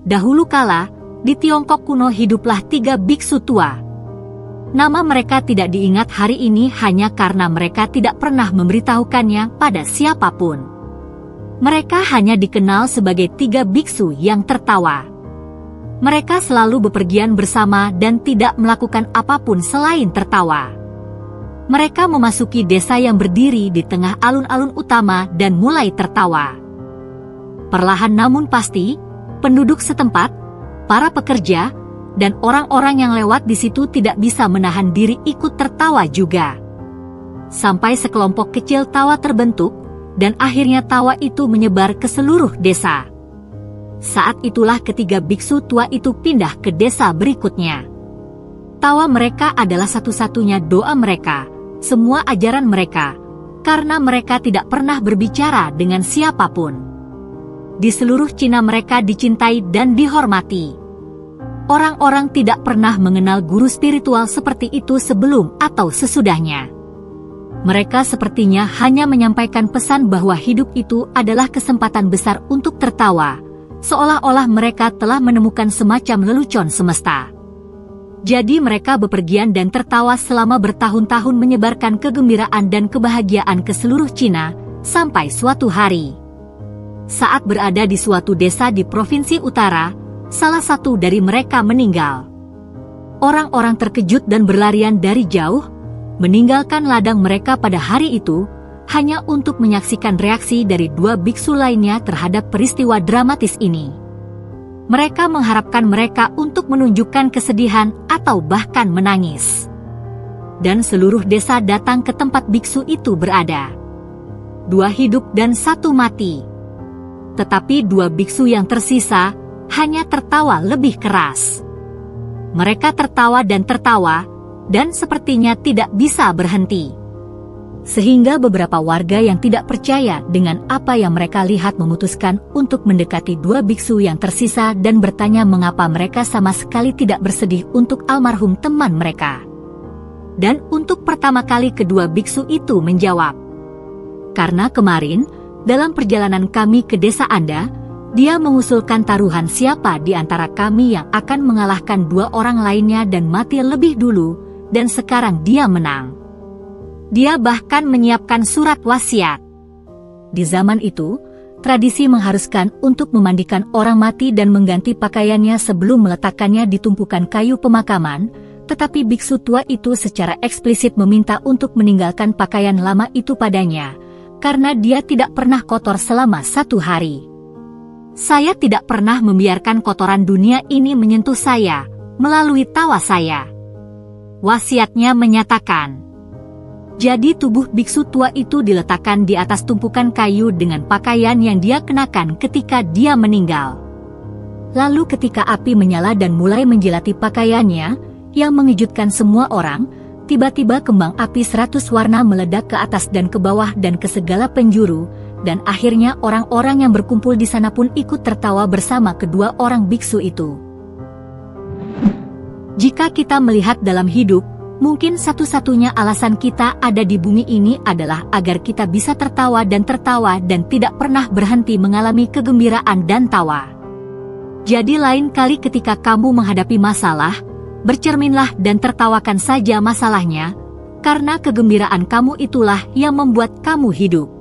Dahulu kala, di Tiongkok kuno hiduplah 3 biksu tua. Nama mereka tidak diingat hari ini hanya karena mereka tidak pernah memberitahukannya pada siapapun. Mereka hanya dikenal sebagai 3 biksu yang tertawa. Mereka selalu bepergian bersama dan tidak melakukan apapun selain tertawa. Mereka memasuki desa yang berdiri di tengah alun-alun utama dan mulai tertawa. Perlahan namun pasti, penduduk setempat, para pekerja, dan orang-orang yang lewat di situ tidak bisa menahan diri ikut tertawa juga. Sampai sekelompok kecil tawa terbentuk, dan akhirnya tawa itu menyebar ke seluruh desa. Saat itulah ketiga biksu tua itu pindah ke desa berikutnya. Tawa mereka adalah satu-satunya doa mereka, semua ajaran mereka, karena mereka tidak pernah berbicara dengan siapapun. Di seluruh Cina mereka dicintai dan dihormati. Orang-orang tidak pernah mengenal guru spiritual seperti itu sebelum atau sesudahnya. Mereka sepertinya hanya menyampaikan pesan bahwa hidup itu adalah kesempatan besar untuk tertawa, seolah-olah mereka telah menemukan semacam lelucon semesta. Jadi mereka bepergian dan tertawa selama bertahun-tahun menyebarkan kegembiraan dan kebahagiaan ke seluruh Cina, sampai suatu hari. Saat berada di suatu desa di provinsi utara, salah satu dari mereka meninggal. Orang-orang terkejut dan berlarian dari jauh, meninggalkan ladang mereka pada hari itu, hanya untuk menyaksikan reaksi dari 2 biksu lainnya terhadap peristiwa dramatis ini. Mereka mengharapkan mereka untuk menunjukkan kesedihan atau bahkan menangis. Dan seluruh desa datang ke tempat biksu itu berada. 2 hidup dan 1 mati. Tetapi 2 biksu yang tersisa hanya tertawa lebih keras. Mereka tertawa, dan sepertinya tidak bisa berhenti. Sehingga beberapa warga yang tidak percaya dengan apa yang mereka lihat memutuskan untuk mendekati 2 biksu yang tersisa dan bertanya mengapa mereka sama sekali tidak bersedih untuk almarhum teman mereka. Dan untuk pertama kali kedua biksu itu menjawab, "Karena kemarin, dalam perjalanan kami ke desa Anda, dia mengusulkan taruhan siapa di antara kami yang akan mengalahkan 2 orang lainnya dan mati lebih dulu, dan sekarang dia menang. Dia bahkan menyiapkan surat wasiat." Di zaman itu, tradisi mengharuskan untuk memandikan orang mati dan mengganti pakaiannya sebelum meletakkannya di tumpukan kayu pemakaman, tetapi biksu tua itu secara eksplisit meminta untuk meninggalkan pakaian lama itu padanya, karena dia tidak pernah kotor selama 1 hari. "Saya tidak pernah membiarkan kotoran dunia ini menyentuh saya melalui tawa saya," wasiatnya menyatakan. Jadi tubuh biksu tua itu diletakkan di atas tumpukan kayu dengan pakaian yang dia kenakan ketika dia meninggal. Lalu ketika api menyala dan mulai menjilati pakaiannya, yang mengejutkan semua orang, tiba-tiba kembang api 100 warna meledak ke atas dan ke bawah dan ke segala penjuru, dan akhirnya orang-orang yang berkumpul di sana pun ikut tertawa bersama kedua orang biksu itu. Jika kita melihat dalam hidup, mungkin satu-satunya alasan kita ada di bumi ini adalah agar kita bisa tertawa dan tidak pernah berhenti mengalami kegembiraan dan tawa. Jadi lain kali ketika kamu menghadapi masalah, bercerminlah dan tertawakan saja masalahnya, karena kegembiraan kamu itulah yang membuat kamu hidup.